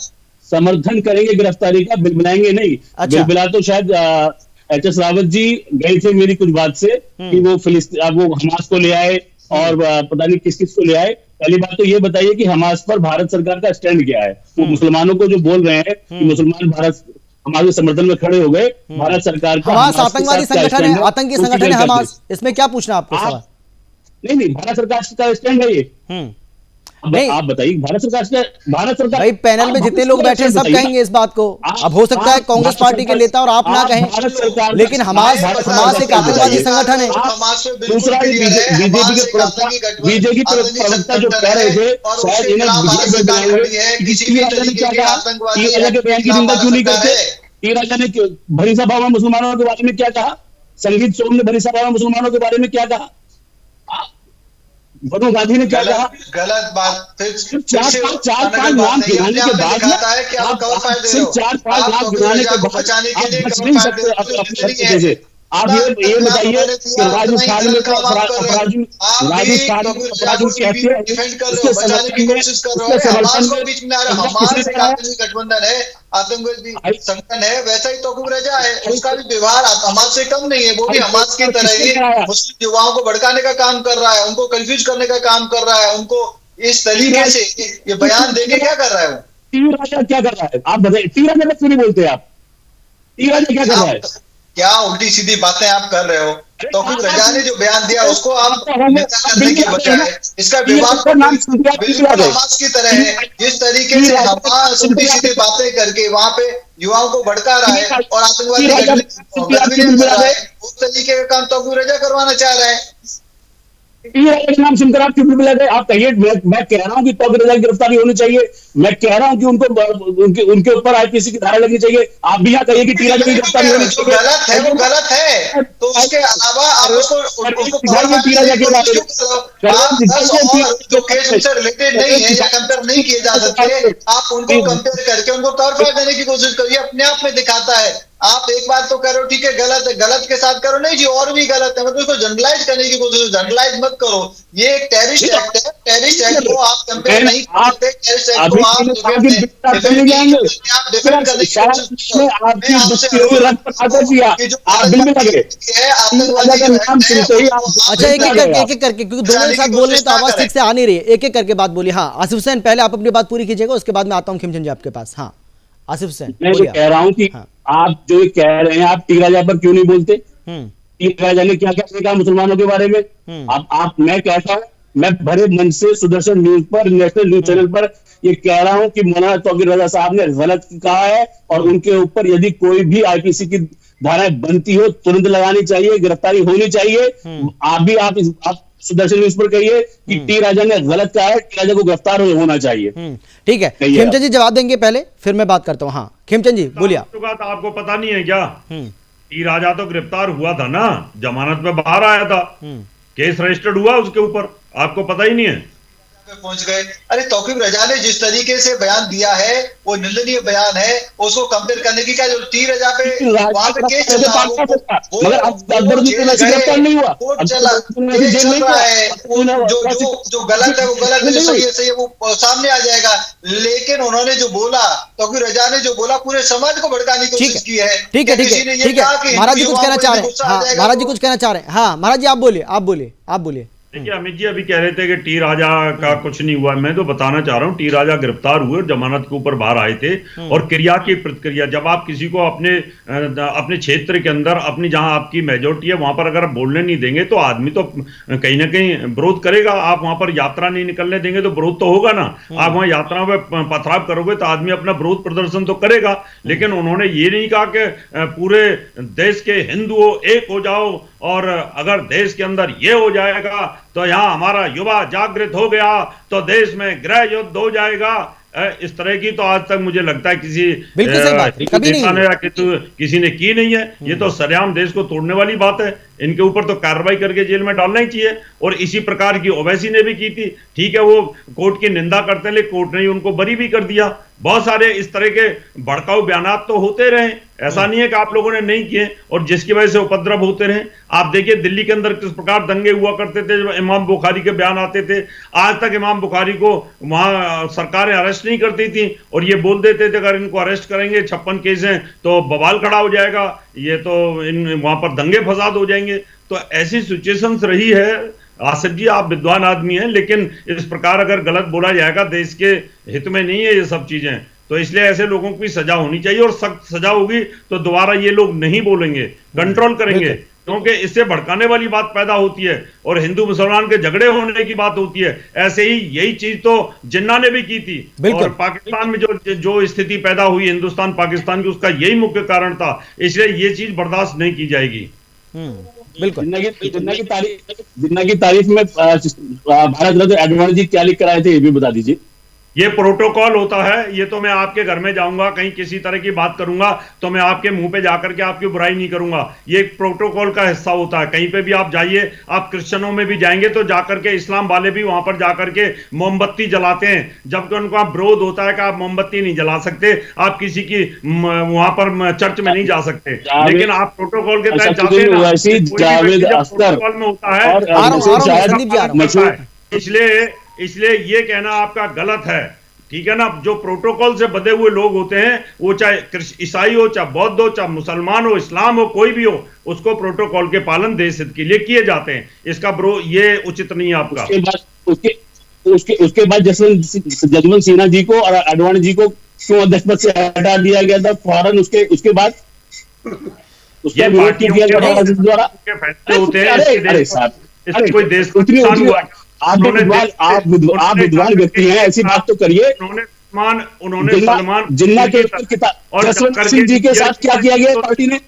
समर्थन करेंगे गिरफ्तारी का, बिलबिलाएंगे नहीं। अच्छा। बिलबिला तो शायद एच.एस. रावत जी गए थे मेरी कुछ बात से कि वो वो हमास को ले आए और पता नहीं किस किस को ले आए। पहली बात तो ये बताइए कि हमास पर भारत सरकार का स्टैंड क्या है? वो मुसलमानों को जो बोल रहे हैं कि मुसलमान भारत हमारे समर्थन में खड़े हो गए, भारत सरकार का हमास आतंकवादी संगठन है, आतंकी संगठन है हमास, इसमें क्या पूछना आपको सवाल? नहीं, भारत सरकार का स्टैंड है ये। नहीं, आप बताइए भारत सरकार भाई पैनल में जितने लोग बैठे हैं सब कहेंगे इस बात को। अब हो सकता है कांग्रेस पार्टी के नेता और आप ना कहें, लेकिन हमास एक आतंकवादी संगठन है। दूसरा बीजेपी के प्रवक्ता जो कह रहे थे शायद इन्हें के बयान की निंदा क्यों नहीं करते? टी राजा ने भरी सभा में मुसलमानों के बारे में क्या कहा? संगीत सोम ने भरी सभा में मुसलमानों के बारे में क्या कहा? वरुण गांधी ने क्या कहा? गलत बात। फिर चार पांच नाम गिनाने के बाद सिर्फ 4-5 नाम गिनाने के बाद आप बच नहीं सकते अपने से। आप ये बताइए कि राजस्थान में अपराधियों की हत्या उसके गठबंधन है, आतंकवादी संगठन है, वैसा ही तौकीर रजा है, उसका भी व्यवहार हमास से कम नहीं है। वो भी हमास की तरह ही मुस्लिम युवाओं को भड़काने का काम कर रहा है, उनको कंफ्यूज करने का काम कर रहा है, उनको इस तरीके से ये बयान देके क्या कर रहा है? टी राजा क्या कर रहा है? आप बताइए, टी राजा क्यों नहीं बोलते आप? टी राजा क्या कर रहा है? क्या उल्टी सीधी बातें आप कर रहे हो? तौकीर रजा ने जो बयान दिया उसको आप नेता करने की बजाय इसका विवाद बिल्कुल हमास की तरह है। जिस तरीके से हमास उल्टी सीधी बातें करके वहां पे युवाओं को भड़का रहा है और आतंकवादी गतिविधियां कर रहा है, उस तरीके का काम तौकीर रजा करवाना चाह रहा है। के नाम सुनकर आप क्यों बिलबिला गए? आप कहिए, मैं कह रहा हूं कि तौकीर रजा की गिरफ्तारी होनी चाहिए, मैं कह रहा हूं कि उनके ऊपर आईपीसी की धारा लगनी चाहिए। आप भी यहाँ कहिए कि टी राजा की गिरफ्तारी होनी चाहिए। गलत है, वो गलत है, तो उसके अलावा आप उसको जो केस उनसे रिलेटेड नहीं है या कंपेयर नहीं किए जा सकते, आप उनको कंपेयर करके उनको क्लैरिफाई करने की कोशिश करिए। अपने आप में दिखाता है। आप एक बात तो करो, ठीक है गलत है, गलत के साथ करो, नहीं जी और भी गलत है, मतलब उसको जनरलाइज करने की कोशिश, जनरलाइज मत करो। ये एक टेररिस्ट एक्ट है, टेररिस्ट एक्ट को आप कंपेयर नहीं कर सकते, टेररिस्ट एक्ट को आप डिफेंड करने की अच्छा एक एक करके, क्योंकि दोनों के साथ बोलने तो आवाज ठीक से आ नहीं रही है, एक एक करके बात बोलिए। हाँ आसिफ हुसैन, पहले आप अपनी बात पूरी कीजिएगा, उसके बाद मैं आता हूँ खिमचंद जी आपके पास। हाँ आसिफ हुसैन, मैं जो कह रहा हूँ कि आप जो कह रहे हैं, आप टी राजा पर क्यों नहीं बोलते? टी राजा ने क्या क्या कहा मुसलमानों के बारे में? मैं कहता हूँ, मैं भरे मन से सुदर्शन न्यूज पर, नेशनल न्यूज चैनल पर ये कह रहा हूँ कि मौलाना तौकीर रजा साहब ने गलत कहा है और उनके ऊपर यदि कोई भी आईपीसी की धाराएं बनती हो तुरंत लगानी चाहिए, गिरफ्तारी होनी चाहिए। आप सुदर्शन न्यूज पर कहिए कि टी राजा ने गलत कहा है, टी राजा को गिरफ्तार होना चाहिए। ठीक है, खिमचंद जी जवाब देंगे पहले, फिर मैं बात करता हूँ। हाँ खिमचंद जी बोलिए। आपको पता नहीं है क्या? टी राजा तो गिरफ्तार हुआ था ना, जमानत में बाहर आया था, केस रजिस्टर्ड हुआ उसके ऊपर, आपको पता ही नहीं है? पहुंच गए। अरे तौकीर रजा ने जिस तरीके से बयान दिया है वो निंदनीय बयान है, उसको कंपेयर करने की क्या? जो टी रजा पे वहां पे केस चल रहा है, जो गलत है वो गलत है, जो सही है सही है, वो सामने आ जाएगा। लेकिन उन्होंने जो बोला, तौकीर रजा ने जो बोला, पूरे समाज को भड़काने की कोशिश की है। ठीक है महाराज जी कुछ कहना चाह रहे हैं, महाराज जी कुछ कहना चाह रहे हैं। हाँ महाराज जी आप बोलिए। देखिए अमित जी अभी कह रहे थे कि टी राजा का कुछ नहीं हुआ, मैं तो बताना चाह रहा हूँ टी राजा गिरफ्तार हुए और जमानत के ऊपर बाहर आए थे। और क्रिया की प्रतिक्रिया, जब आप किसी को अपने क्षेत्र के अंदर, अपनी जहां आपकी मेजोरिटी है वहां पर अगर बोलने नहीं देंगे तो आदमी तो कहीं ना कहीं विरोध करेगा। आप वहां पर यात्रा नहीं निकलने देंगे तो विरोध तो होगा ना। आप वहां यात्राओं में पथराव करोगे तो आदमी अपना विरोध प्रदर्शन तो करेगा। लेकिन उन्होंने ये नहीं कहा कि पूरे देश के हिंदुओं एक हो जाओ और अगर देश के अंदर ये हो जाएगा तो यहाँ हमारा युवा जागृत हो गया तो देश में गृह युद्ध हो जाएगा। इस तरह की तो आज तक मुझे लगता है किसी नेता ने या किसी ने की नहीं है। ये तो सरेआम देश को तोड़ने वाली बात है इनके ऊपर तो कार्रवाई करके जेल में डालना ही चाहिए। और इसी प्रकार की ओवैसी ने भी की थी। ठीक है, वो कोर्ट की निंदा करते हैं, लेकिन कोर्ट ने उनको बरी भी कर दिया। बहुत सारे इस तरह के भड़काऊ बयानात तो होते रहे, ऐसा नहीं है कि आप लोगों ने नहीं किए, और जिसकी वजह से उपद्रव होते रहे। आप देखिए दिल्ली के अंदर किस प्रकार दंगे हुआ करते थे जब इमाम बुखारी के बयान आते थे। आज तक इमाम बुखारी को वहां सरकारें अरेस्ट नहीं करती थी, और ये बोल देते थे अगर इनको अरेस्ट करेंगे 56 केस हैं तो बवाल खड़ा हो जाएगा, ये तो वहां पर दंगे फसाद हो जाएंगे। तो ऐसी सिचुएशंस रही है। आसिफ जी, आप विद्वान आदमी हैं, लेकिन इस प्रकार अगर गलत बोला जाएगा देश के हित में नहीं है ये सब चीजें। तो इसलिए ऐसे लोगों की सजा होनी चाहिए, और सख्त सजा होगी तो दोबारा ये लोग नहीं बोलेंगे, कंट्रोल करेंगे, क्योंकि इससे भड़काने वाली बात पैदा होती है और हिंदू मुसलमान के झगड़े होने की बात होती है। ऐसे ही यही चीज तो जिन्ना ने भी की थी, और पाकिस्तान में जो स्थिति पैदा हुई हिंदुस्तान पाकिस्तान की, उसका यही मुख्य कारण था। इसलिए ये चीज बर्दाश्त नहीं की जाएगी। बिल्कुल। जिन्ना की तारीफ में भारत रत्न आडवाणी जी क्या लिख कर आए थे ये भी बता दीजिए। ये प्रोटोकॉल होता है, ये तो मैं आपके घर में जाऊंगा, कहीं किसी तरह की बात करूंगा तो मैं आपके मुंह पे जाकर के आपकी बुराई नहीं करूंगा। ये एक प्रोटोकॉल का हिस्सा होता है। कहीं पे भी आप जाइए, आप क्रिश्चियनों में भी जाएंगे तो जाकर के इस्लाम वाले भी वहां पर जाकर के मोमबत्ती जलाते हैं, जबकि उनको विरोध होता है कि आप मोमबत्ती नहीं जला सकते, आप किसी की वहां पर चर्च में नहीं जा सकते, लेकिन आप प्रोटोकॉल के तहत जाते हैं। प्रोटोकॉल में होता है, इसलिए ये कहना आपका गलत है। ठीक है ना, जो प्रोटोकॉल से बंधे हुए लोग होते हैं, वो चाहे ईसाई हो, चाहे बौद्ध हो, चाहे मुसलमान हो, इस्लाम हो, कोई भी हो, उसको प्रोटोकॉल के पालन देश हित के लिए किए जाते हैं। इसका ये उचित नहीं है आपका। उसके बाद जसवंत सिन्हा जी को और आडवाणी जी को क्यों अध्यक्ष पद से हटा दिया गया था फौरन? उसके बाद उसका विरोध किया गया द्वारा होते हैं। कोई देश आप विद्वान व्यक्ति हैं, ऐसी बात तो करिए। उन्होंने सलमान जिन्ना के ऊपर किताब जसवंत सिंह जी के साथ क्या किया गया पार्टी ने?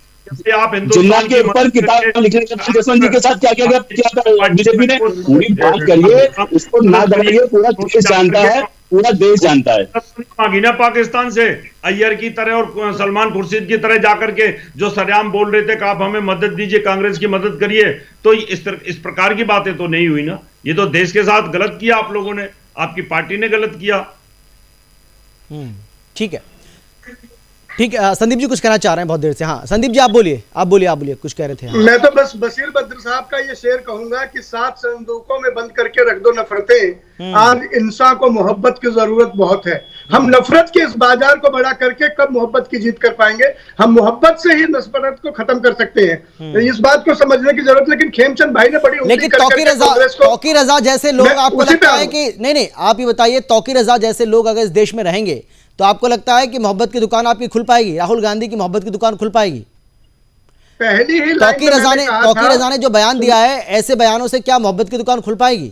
आप जिन्ना के ऊपर किताब लिखने के बाद जसवंत जी के साथ क्या किया गया बीजेपी ने? पूरी बात करिए, उसको ना दबाइए। पूरा देश जानता है, पूरा देश जानता है। मांगी ना पाकिस्तान से अय्यर की तरह और सलमान खुर्शीद की तरह जाकर के, जो सरेआम बोल रहे थे कि आप हमें मदद दीजिए, कांग्रेस की मदद करिए। तो इस प्रकार की बातें तो नहीं हुई ना। ये तो देश के साथ गलत किया आप लोगों ने, आपकी पार्टी ने गलत किया। ठीक है, ठीक है। संदीप जी कुछ कहना चाह रहे हैं बहुत देर से। हाँ संदीप जी, आप बोलिए कुछ कह रहे थे। हाँ। मैं तो बस बशीर बद्र साहब का ये शेर कहूंगा कि 7 संदूकों में बंद करके रख दो नफरतें, आज इंसान को मोहब्बत की जरूरत बहुत है। हम नफरत के इस बाजार को बड़ा करके कब मोहब्बत की जीत कर पाएंगे? हम मोहब्बत से ही नफरत को खत्म कर सकते हैं, तो इस बात को समझने की जरूरत। लेकिन खेमचंद भाई ने बड़ी लेकिन तौकीर रजा जैसे लोग, आपको लगता है कि नहीं, आप ये बताइए, तौकीर रजा जैसे लोग अगर इस देश में रहेंगे तो आपको लगता है कि मोहब्बत की दुकान आपकी खुल पाएगी? राहुल गांधी की मोहब्बत की दुकान खुल पाएगी? पहली ही तौकीर रजा ने जो बयान दिया है, ऐसे बयानों से क्या मोहब्बत की दुकान खुल पाएगी?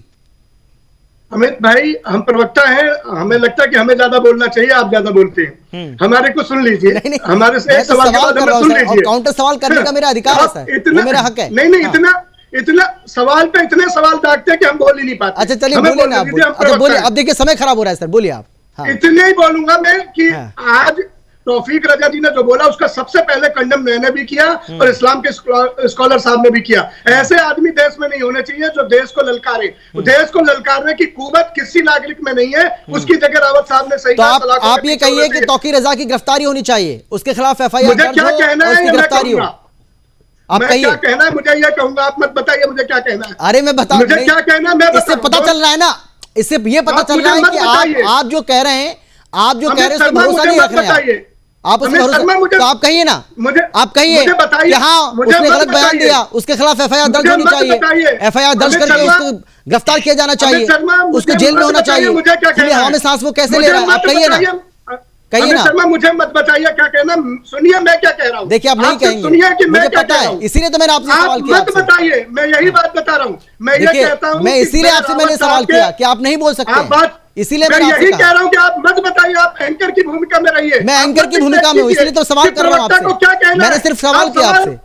अमित भाई, हम प्रवक्ता हैं, हमें लगता है कि हमें ज्यादा बोलना चाहिए, आप ज्यादा बोलते हैं। हमारे को सुन लीजिए, हमारे से एक सवाल के बाद हमें सुन लीजिए। काउंटर सवाल करने का मेरा अधिकार है, वो मेरा हक है। नहीं, इतना सवाल पे इतने सवाल दागते हैं कि हम बोल ही नहीं पाते। अच्छा चलिए, बोलिए ना आप। अच्छा बोलिए, अब देखिए समय खराब हो रहा है सर, बोलिए आप। हाँ। इतने ही बोलूंगा मैं कि आज तौफीक रजा जी ने जो बोला उसका सबसे पहले कंडम मैंने भी किया और इस्लाम के स्कॉलर साहब ने भी किया। ऐसे आदमी देश में नहीं होने चाहिए जो देश को ललकारे। देश को ललकारने की कुवत किसी नागरिक में नहीं है, उसकी जगह रावत साहब ने सही कहा। तो आप ये कहिए कि तौकीर रजा की गिरफ्तारी होनी चाहिए, उसके खिलाफ FIR मुझे क्या कहना है, गिरफ्तारी हो। आप मैं क्या कहना है मुझे ये कहूंगा, आप मत बताइए मुझे क्या कहना है। अरे मैं बता, मुझे क्या कहना है मैं इससे पता चल रहा है ना, इससे ये पता चल रहा है कि आप जो कह रहे हैं, आप जो कह रहे हैं उसमें भरोसा नहीं रख रहे हैं आप। उसमें भरोसा, तो आप कहिए ना, आप कहिए कि हाँ उसने गलत बयान दिया, उसके खिलाफ FIR दर्ज होनी चाहिए, FIR दर्ज करके उसको गिरफ्तार किया जाना चाहिए, उसको जेल में होना चाहिए। हवा में सांस वो कैसे ले रहा है? आप कहिए ना, कहिए ना। शर्मा मुझे मत बताइए क्या कहना, सुनिए मैं क्या कह रहा हूँ। देखिए आप नहीं कहेंगे, सुनिए कि मैं मुझे क्या पता कह रहा है, हूँ। इसीलिए तो मैंने आपसे सवाल किया। मत बताइए, मैं यही बात बता रहा हूँ। मैं ये कहता हूँ, मैं इसीलिए आपसे मैंने सवाल किया कि आप नहीं बोल सकते, इसीलिए मैं यही कह रहा हूँ कि आप मत बताइए, आप एंकर की भूमिका में रहिए। मैं एंकर की भूमिका में हूँ, इसलिए तो सवाल कर रहा हूँ आपसे, मैंने सिर्फ सवाल किया आपसे।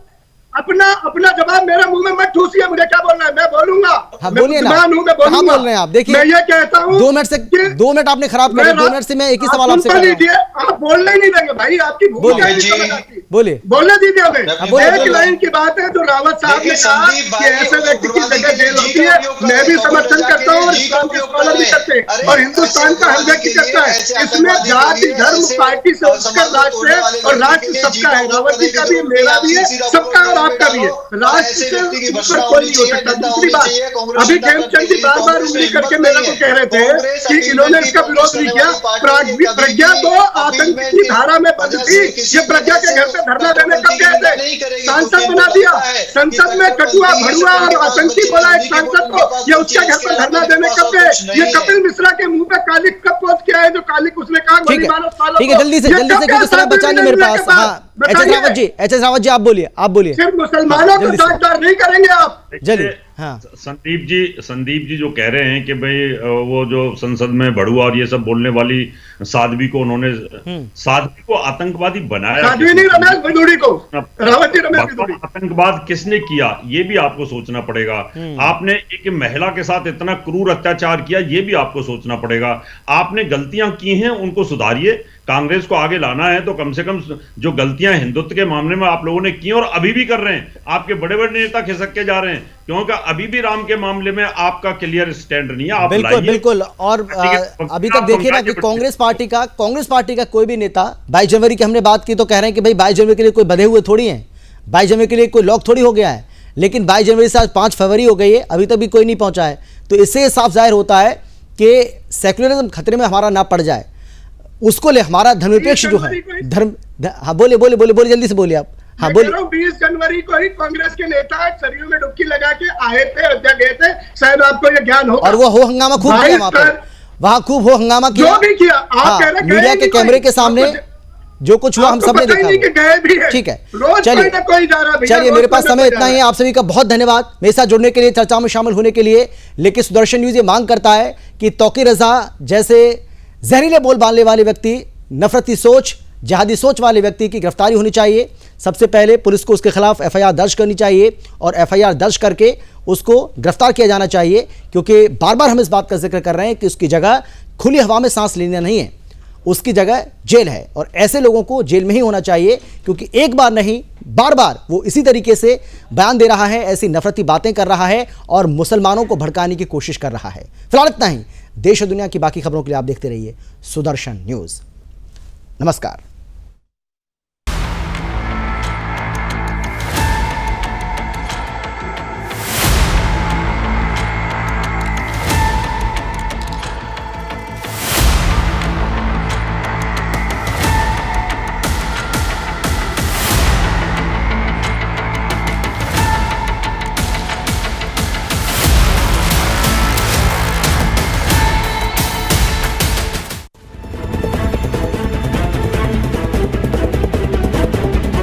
अपना जवाब मेरे मुंह में मत ठूसिए, मुझे क्या बोलना है मैं बोलूंगा। हाँ मैं बोलिए ना, बुद्धिमान हूं, मैं कहाँ बोलूंगा। बोल रहे हैं आप? देखिए मैं ये कहता हूं 2 मिनट आपने खराब कर दिए। 2 मिनट से मैं एक ही सवाल आपसे कर रहा हूं। आप बोलने ही नहीं देंगे भाई, आपकी भूमिका ही नहीं समझ आती। बोलिए बोलने दीजिए हमें। बोलिए, एक बोलिए। लाइन की बात है जो रावत साहब ने देखिए, कहा संदीप कि भाई ऐसे व्यक्ति की उग्रवादी जगह के लिए जेल जी होती का है, उपयोग कर मैं रहे भी हैं, समर्थन तोकिर करता हूँ और रजा के इस्लाम लिए के जी का स्कॉलर भी उपयोग करते हैं, कर रहे और हैं। हिंदुस्तान का हर व्यक्ति करता है। ऐसे इसमें आतंकवादी जाति के लिए, धर्म ऐसे पार्टी से उठकर राष्ट्र है, और राष्ट्र सबका है। रावत जी का भी, मेरा भी है, सबका और आपका भी है। राष्ट्र से ऊपर कोई नहीं हो सकता। दूसरी बात, अभी खेमचंद जी बार बार उंगली करके मेरे को कह रहे थे कि इन्होंने इसका विरोध नहीं किया। प्रज्ञा तो आतंक की धारा में बंद थी, ये प्रज्ञा के घर पे धरना देने कब गए थे? सांसद बना दिया, संसद में कटुआ भड़ुआ और आतंकी बोला एक सांसद को, ये उसके घर पे धरना देने कब गए? ये कपिल मिश्रा के मुंह पे कालिक कब पहुंच के आए, जो कालिक उसने कहा ठीक है, ठीक है, जल्दी से क्योंकि समय बचा नहीं मेरे पास। हाँ एच एस रावत जी आप बोलिए। सिर्फ मुसलमानों को दागदार नहीं करेंगे आप। चलिए हाँ संदीप जी जो कह रहे हैं कि भाई वो जो संसद में भड़ुआ और ये सब बोलने वाली साध्वी को उन्होंने साध्वी को आतंकवादी बनाया। साध्वी नहीं, रमेश भदौड़ी को, रावत जी रमेश भदौड़ी। आतंकवाद किसने किया ये भी आपको सोचना पड़ेगा। आपने एक महिला के साथ इतना क्रूर अत्याचार किया ये भी आपको सोचना पड़ेगा। आपने गलतियां की हैं उनको सुधारिए। कांग्रेस को आगे लाना है तो कम से कम जो गलतियां हिंदुत्व के मामले में आप लोगों ने की और अभी भी कर रहे हैं, आपके बड़े बड़े नेता खिसक के जा रहे हैं, क्योंकि अभी भी राम के मामले में आपका क्लियर स्टैंड नहीं है। आप बिल्कुल। और अभी तक देखिए ना कि कांग्रेस पार्टी का कोई भी नेता 22 जनवरी की हमने बात की तो कह रहे हैं कि भाई 22 जनवरी के लिए कोई बंधे हुए थोड़ी हैं, 22 जनवरी के लिए कोई लॉक थोड़ी हो गया है। लेकिन 22 जनवरी से आज 5 फरवरी हो गई है, अभी तक भी कोई नहीं पहुंचा है। तो इससे साफ जाहिर होता है कि सेक्युलरिज्म खतरे में हमारा ना पड़ जाए, उसको ले हमारा धर्मनिरपेक्ष जो है धर्म। हाँ बोलिए जल्दी से बोलिए आप। हाँ बोलिए। 20 जनवरी को ही कांग्रेस के नेता सरयू में डुबकी लगा के आए थे, अयोध्या गए थे, शायद आपको ये ज्ञान होगा। और वो हो हंगामा खूब किया वहां खूब हो हंगामा किया, जो भी किया। आप कह रहे मीडिया के कैमरे के सामने जो कुछ हुआ हम सबने देखा। ठीक है, चलिए मेरे पास समय इतना ही है। आप सभी का बहुत धन्यवाद मेरे साथ जुड़ने के लिए, चर्चा में शामिल होने के लिए। लेकिन सुदर्शन न्यूज ये मांग करता है कि तौकीर रजा जैसे जहरीले बोल बांधने वाले व्यक्ति, नफरती सोच, जिहादी सोच वाले व्यक्ति की गिरफ्तारी होनी चाहिए। सबसे पहले पुलिस को उसके खिलाफ एफआईआर दर्ज करनी चाहिए और एफआईआर दर्ज करके उसको गिरफ्तार किया जाना चाहिए, क्योंकि बार बार हम इस बात का जिक्र कर रहे हैं कि उसकी जगह खुली हवा में सांस लेना नहीं है, उसकी जगह जेल है। और ऐसे लोगों को जेल में ही होना चाहिए, क्योंकि एक बार नहीं बार बार वो इसी तरीके से बयान दे रहा है, ऐसी नफरती बातें कर रहा है और मुसलमानों को भड़काने की कोशिश कर रहा है। फिलहाल इतना ही। देश और दुनिया की बाकी खबरों के लिए आप देखते रहिए सुदर्शन न्यूज। नमस्कार।